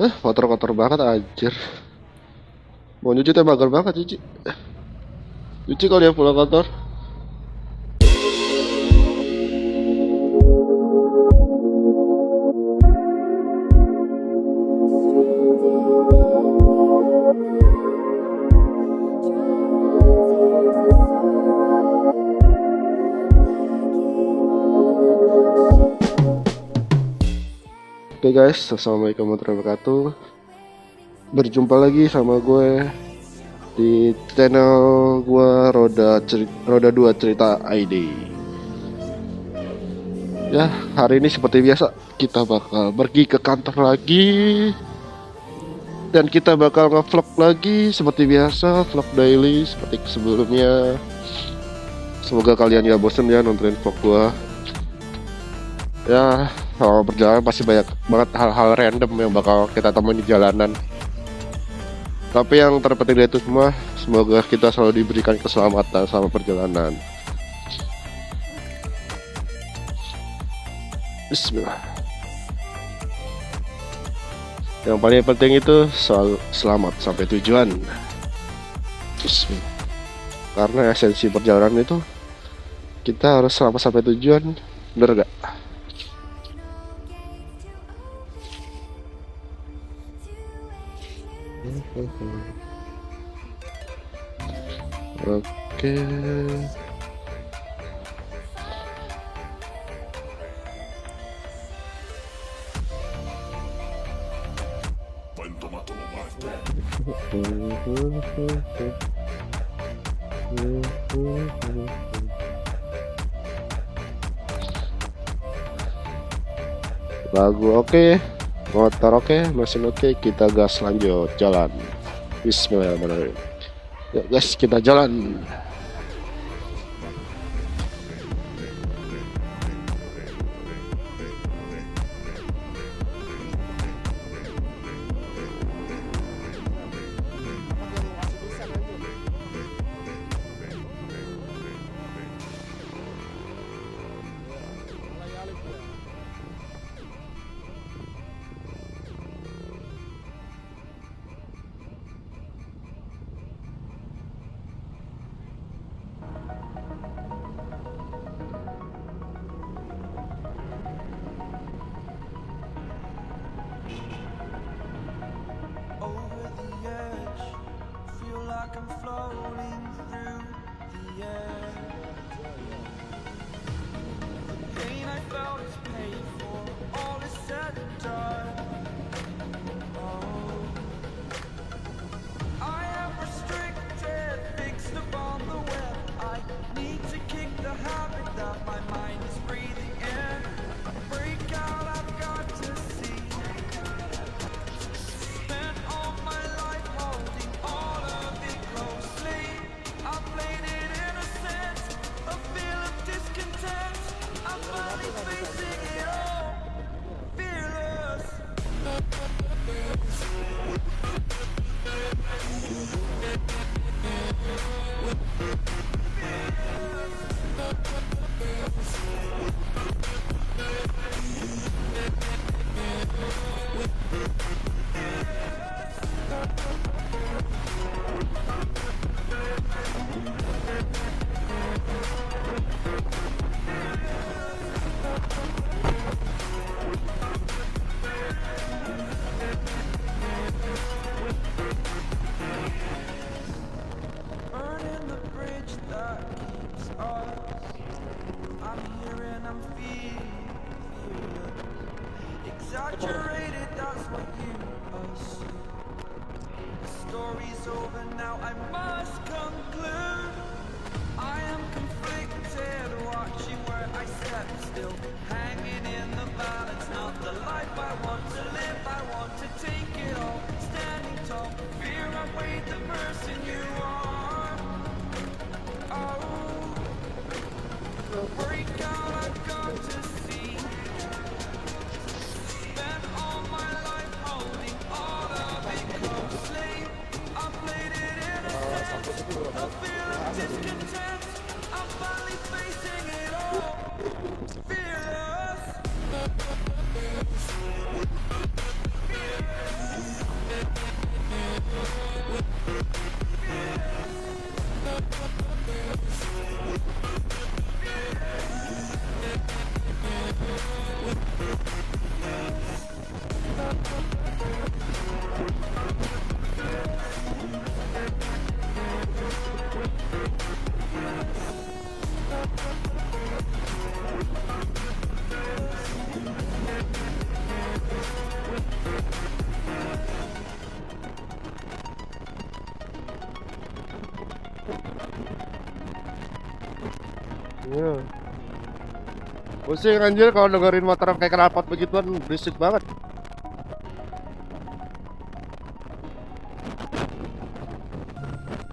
Motor kotor banget anjir. Mau nyuci teh mager banget cuci. Cuci kalau dia pulang kantor. Oke guys, assalamualaikum warahmatullahi wabarakatuh. Berjumpa lagi sama gue di channel gue Roda 2 Cerita ID. Ya, hari ini seperti biasa kita bakal pergi ke kantor lagi dan kita bakal nge-vlog lagi seperti biasa, vlog daily seperti sebelumnya. Semoga kalian gak bosen ya nontonin vlog gue. Ya, kalau berjalan pasti banyak banget hal-hal random yang bakal kita temuin di jalanan. Tapi yang terpenting dari itu semua, semoga kita selalu diberikan keselamatan selama perjalanan. Bismillah. Yang paling penting itu selalu selamat sampai tujuan. Bismillah. Karena esensi perjalanan itu kita harus selamat sampai tujuan, bener gak? Oke. Lagu oke, motor oke, mesin oke, kita gas lanjut jalan. Bismillahirrahmanirrahim. Yuk guys, kita jalan. I'm floating through the air. The pain I felt is paid for, all is said and done. Oh, I am restricted, fixed upon the web. I need to kick the habit that my mind is breathing in. Break out, I've got to see. Spent all my life holding all of it closely. I played it innocent, a feel of discontent. I'm finally facing it all, fearless. Burning the bridge that keeps us. I'm here and I'm feeling exaggerated, that's what you assume. The story's over now, I must conclude. I am conflicted, watching where I step still, hanging in the balance. Not the life I want to live, I want to take it all. Standing tall, fear outweighed the person you are. Oh, break out, I've got to see. Spent all my life holding all of it closely. I played it innocent, a feel of discontent. I'm finally facing it all, fearless. Iya. Pusing anjir kalau dengerin motor kayak knalpot begituan, berisik banget.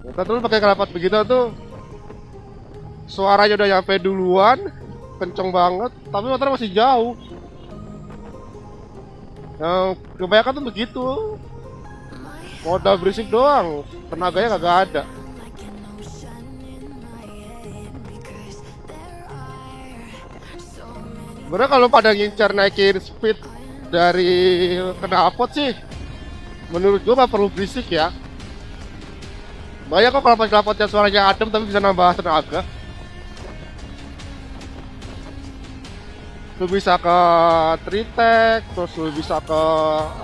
Kita dulu pakai knalpot begitu tuh suaranya udah nyampe duluan, kenceng banget, tapi motor masih jauh. Yang kebanyakan tuh begitu, modal berisik doang, tenaganya kagak ada. Sebenarnya kalau pada ngincar naikin speed dari knalpot sih, menurut gua gak perlu berisik ya. Banyak kok kalau knalpotnya suaranya adem tapi bisa nambah tenaga. Lu bisa ke Tritek, terus lu bisa ke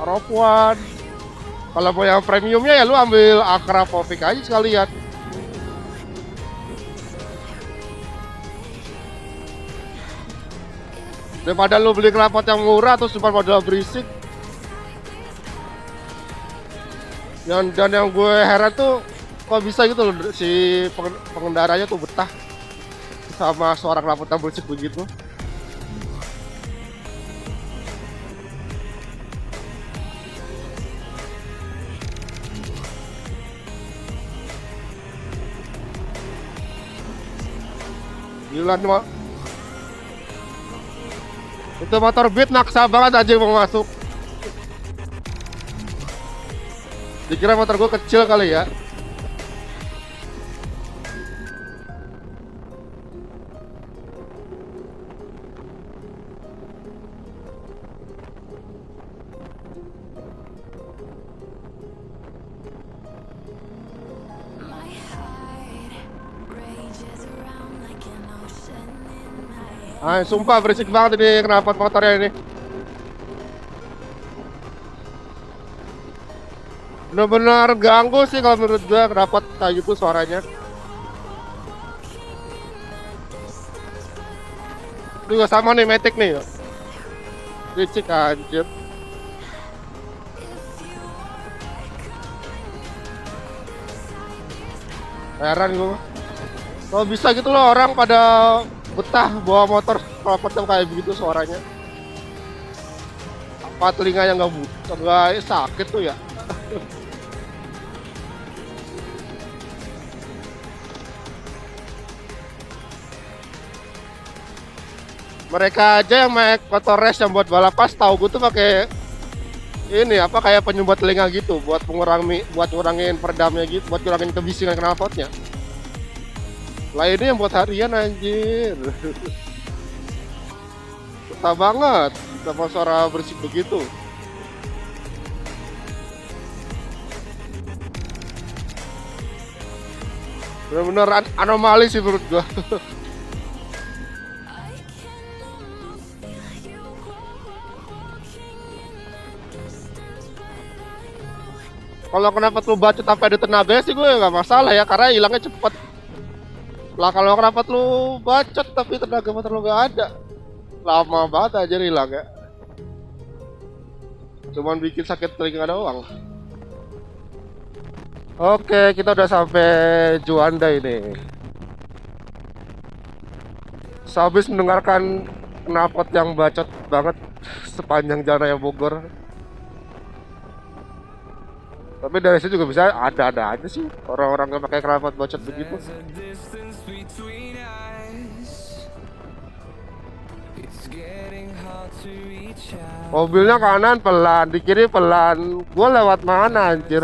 Rogue One. Kalau mau yang premiumnya ya lu ambil Akrapovic aja sekalian. Daripada lu beli knalpot yang murah terus cuma modal berisik. Dan yang gue heran tuh kok bisa gitu loh si pengendaranya tuh betah sama suara knalpot yang berisik begitu. Gila nih, itu motor Beat maksa banget aja mau masuk. Dikira motor gue kecil kali ya. Ah, sumpah berisik banget ini knalpot motornya ini. Bener-bener ganggu sih kalau menurut gua knalpot kayak gitu suaranya. Juga sama nih Matic nih. Berisik anjir. Heran gua. Kalau bisa gitu loh orang pada betah bawa motor knalpotnya kayak begitu suaranya. Apa telinganya nggak sakit tuh ya? Mereka aja yang naik motor race yang buat balapan, tahu gue tuh pakai ini apa kayak penyumbat telinga gitu buat ngurangin peredamnya gitu, buat ngurangin kebisingan knalpotnya. Lah ini yang buat harian anjir. Betah banget sama suara berisik begitu. Bener-bener anomali sih menurut gua. Kalau kenapa lu bacot sampai ada tenaga sih gue nggak masalah ya, karena hilangnya cepet. Lah kalau kenapa lu bacot tapi tenaga motor lu nggak ada, lama banget aja hilang ya. Cuman bikin sakit telinga doang. Oke, kita udah sampai Juanda ini. Sehabis mendengarkan knalpot yang bacot banget sepanjang jalan raya Bogor. Tapi dari situ juga bisa ada aja sih orang-orang yang pakai knalpot bacot begitu. Mobilnya kanan pelan, di kiri pelan. Gua lewat mana anjir?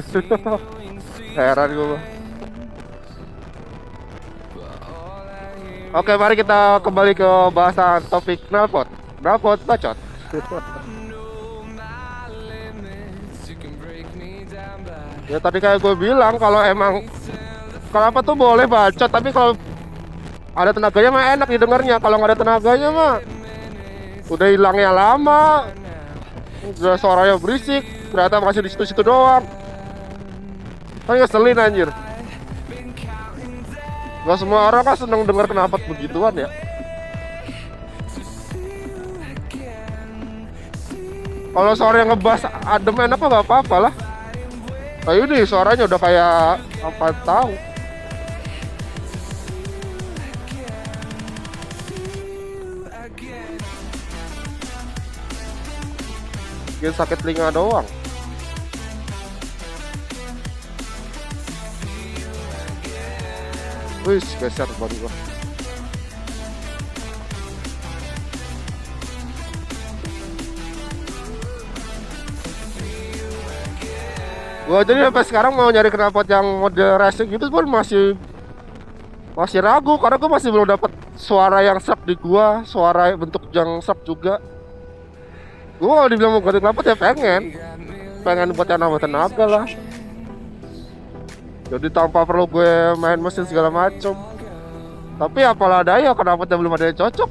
Heran gua. Oke, mari kita kembali ke bahasan topik knalpot. Knalpot bacot. Ya tadi kayak gue bilang, kalau emang kenapa tuh boleh bacot, tapi kalau ada tenaganya mah enak didengarnya. Kalau nggak ada tenaganya mah udah hilangnya lama, udah suaranya berisik, ternyata masih di situ-situ doang. Kan ngeselin anjir. Gak semua orang kan seneng denger knalpot begituan ya. Kalau suara yang ngebas adem enak mah gak apa-apa lah. Kayak ini suaranya udah kayak apa tahu. bikin sakit telinga doang. Wih, geser ban gua. Gua jadi sampai sekarang mau nyari knalpot yang mode racing gitu pun masih ragu karena gua masih belum dapat suara yang serak di gua, suara bentuk yang serak juga. Gua kalau dibilang mau ganti knalpot ya pengen buat yang nambah tenaga lah. Jadi tanpa perlu gue main mesin segala macam. Tapi apalah daya knalpotnya belum ada yang cocok.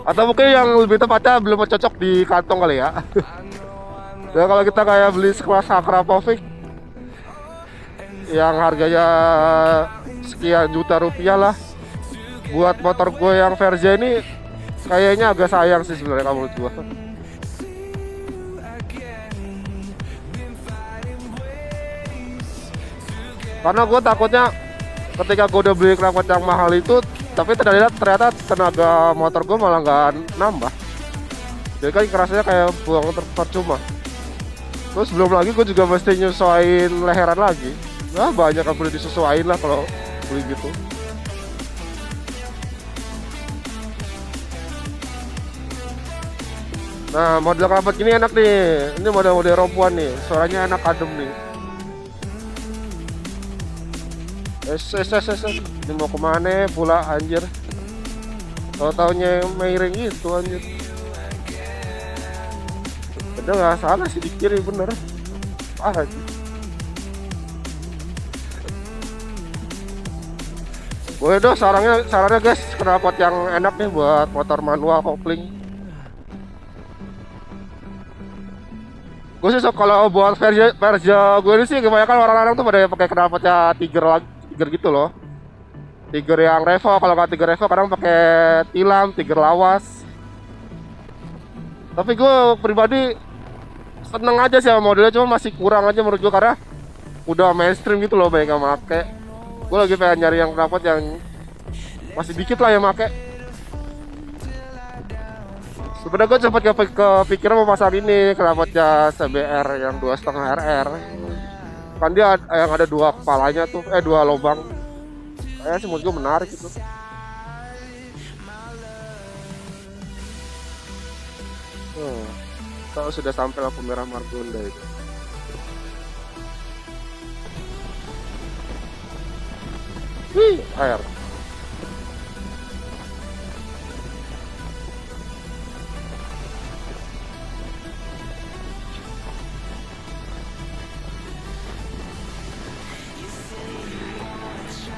Atau mungkin yang lebih tepatnya belum cocok di kantong kali ya. Ya kalau kita kayak beli sekelas Akrapovic yang harganya sekian juta rupiah lah, buat motor gue yang Verza ini kayaknya agak sayang sih sebenarnya kalau menurut gue. Karena gue takutnya ketika gue udah beli knalpot yang mahal itu, tapi ternyata tenaga motor gue malah nggak nambah. Jadi kan kerasanya kayak buang percuma. Terus belum lagi gue juga mesti nyesuaiin leheran lagi. Nah banyak yang perlu disesuaiin lah kalau beli gitu. Nah model knalpot gini enak nih. Ini model rompuan nih. Suaranya enak adem nih. Ini mau kemana pula anjir. Tau-taunya miring gitu anjir. Udah gak salah sih di kiri bener. Aja. Boleh dong sarannya guys, knalpot yang enak nih buat motor manual kopling. Gue sih kalau buat Verza gue ini sih kebanyakan orang-orang tuh pada pakai knalpotnya Tiger gitu loh. Tiger yang Revo, kalau nggak Tiger Revo kadang pakai tilam, Tiger lawas. Tapi gue pribadi seneng aja sih sama modelnya, cuma masih kurang aja menurut gue karena udah mainstream gitu loh banyak yang make. Gue lagi pengen nyari yang knalpot yang masih dikit lah yang make. Sebenarnya gue sempat kepikiran mau pasang ini knalpotnya CBR yang 2,5 RR. Kan dia yang ada dua kepalanya tuh, dua lubang. Kayaknya sih menurut gue menarik gitu. Kalau sudah sampai lampu merah Margonda itu. Wih, air.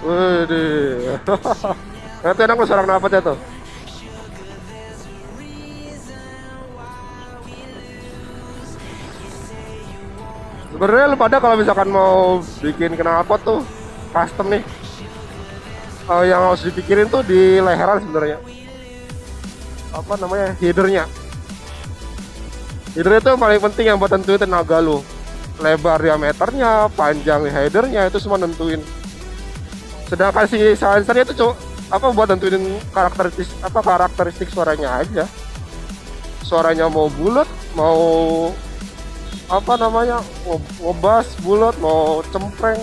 Waduh. Nanti enak lo suara knalpotnya tuh. Sebenarnya lu pada kalau misalkan mau bikin knalpot tuh custom nih, yang harus dipikirin tuh di leheran sebenarnya. Apa namanya? Headernya. Headernya itu yang paling penting yang buat tentuin tenaga lu. Lebar diameternya, panjang headernya itu semua nentuin. Sedangkan si silencernya itu buat tentuin karakteristik suaranya aja. Suaranya mau bulat, mau mau bass bulat, mau cempreng,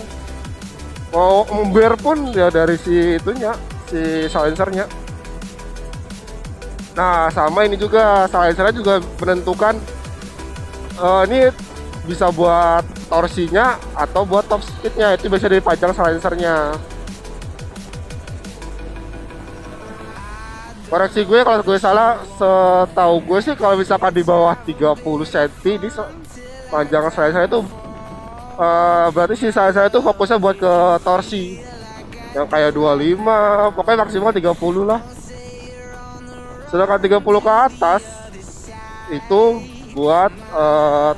mau ember pun ya dari si silencernya. Nah sama ini juga, silencernya juga menentukan ini bisa buat torsinya atau buat top speednya, itu bisa dipajang silencernya. Koreksi gue kalau gue salah, setahu gue sih kalau misalkan di bawah 30 cm ini panjang silencer itu berarti si silencer itu fokusnya buat ke torsi yang kayak 25, pokoknya maksimal 30 lah. Sedangkan 30 ke atas itu buat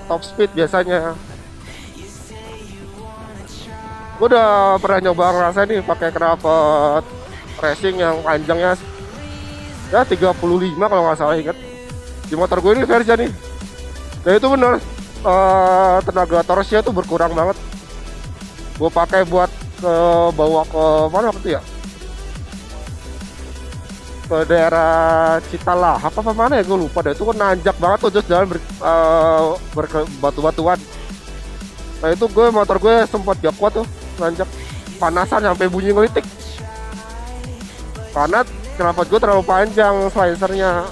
top speed biasanya. Gue udah pernah nyoba ngerasain nih pakai knalpot racing yang panjangnya ya 35 kalau nggak salah ingat. Di motor gue ini Verza nih. Dan itu bener tenaga torsinya tuh berkurang banget. Gue pakai buat bawa ke mana waktu ya? ke daerah Citalah apa mana ya, gue lupa deh. Itu kan nanjak banget tuh, terus jalan batu-batuan. Nah itu motor gue sempat gak kuat tuh, nanjak, panasan sampai bunyi ngelitik karena knalpot gue terlalu panjang silencernya,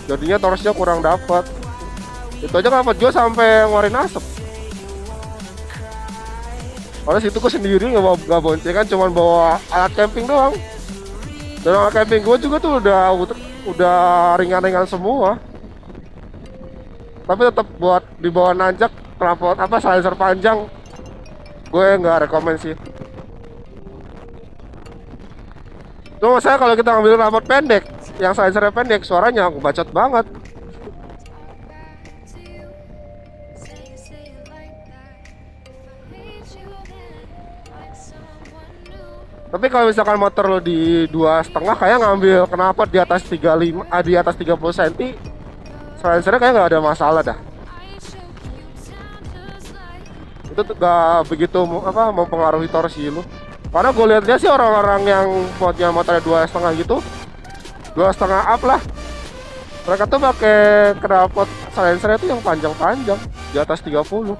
jadinya torsinya kurang dapat. Itu aja knalpot gue sampai ngeluarin asap. Karena situ gue sendiri nggak boncengan, cuman bawa alat camping doang. Dan alat camping gue juga tuh udah ringan-ringan semua. Tapi tetap buat dibawa nanjak knalpot silencer panjang, gue nggak rekomen sih. Cuma saya kalau kita ngambil knalpot pendek, yang silencernya pendek, suaranya bacot banget. Tapi kalau misalkan motor lo di 2,5, kayak ngambil knalpot di atas 35, di atas 30 cm, silencernya kayak nggak ada masalah dah. Itu tuh gak begitu mempengaruhi torsi lo. Karena gue lihat sih orang-orang yang punya motornya 2,5 gitu, 2,5 up lah, mereka tuh pakai knalpot silencernya tuh yang panjang-panjang di atas 30.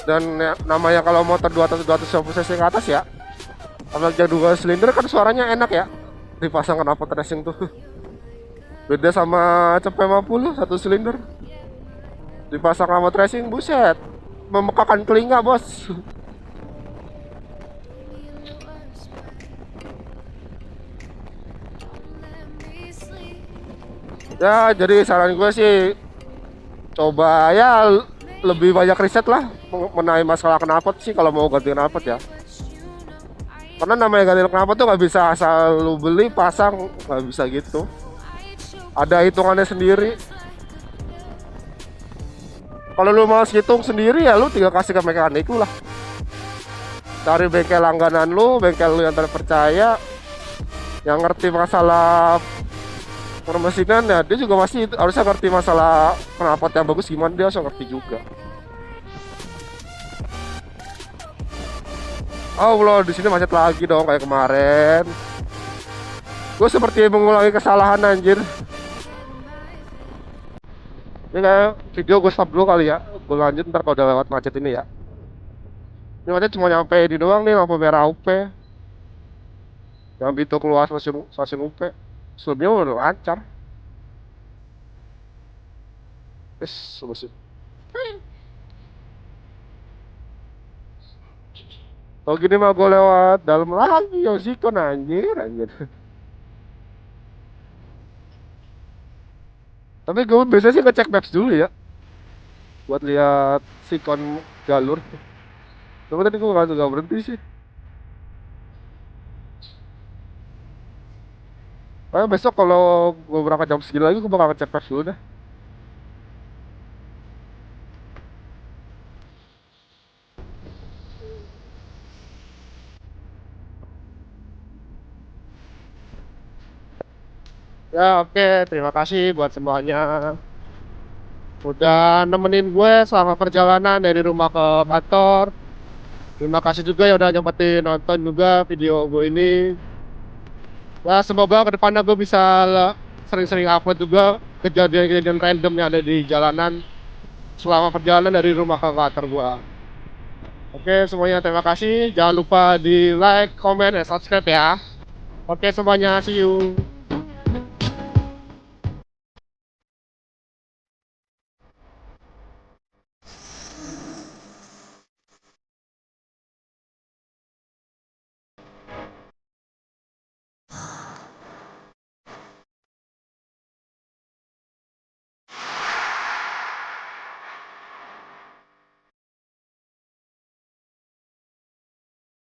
Dan ya, namanya kalau motor 250 cc ke atas ya, apalagi yang 2 silinder kan suaranya enak ya dipasang knalpot racing tuh. Beda sama CP50 1 silinder dipasang knalpot racing, buset, memekakan telinga bos. Ya jadi saran gue sih, coba ya lebih banyak riset lah mengenai masalah knalpot sih kalau mau ganti knalpot ya. Karena namanya ganti knalpot tuh nggak bisa asal lu beli pasang, nggak bisa gitu. Ada hitungannya sendiri. Kalau lu mau hitung sendiri ya lu tinggal kasih ke mekanik lu lah. Cari bengkel langganan lu, bengkel lu yang terpercaya, yang ngerti masalah permesinan ya, dia juga masih harusnya ngerti masalah knalpot yang bagus gimana, dia harus ngerti juga. Oh Allah, di sini macet lagi dong kayak kemarin. Gue seperti mengulangi kesalahan anjir. Ini kayak video gue stop dulu kali ya. Gue lanjut ntar kalau udah lewat macet ini ya. Ini macet cuma nyampe ini doang nih, lampu merah UP. Yang pintu keluar stasiun UP. Sebelumnya udah lancar. Selesai. Kalau gini mah gue lewat dalam lagi Yoshikon anjir. Tapi gue biasanya sih ngecek maps dulu ya, buat lihat sikon jalur. Tapi tadi gue nggak berhenti sih. Kayak besok kalau gue berangkat jam segini lagi, gue bakal ngecek maps dulu dah. Ya oke, terima kasih buat semuanya udah nemenin gue selama perjalanan dari rumah ke kantor. Terima kasih juga ya udah nyempetin nonton juga video gue ini. Ya semoga kedepannya gue bisa sering-sering upload juga kejadian-kejadian random yang ada di jalanan selama perjalanan dari rumah ke kantor gue. Oke semuanya, terima kasih. Jangan lupa di like, comment, dan subscribe ya. Oke semuanya, see you.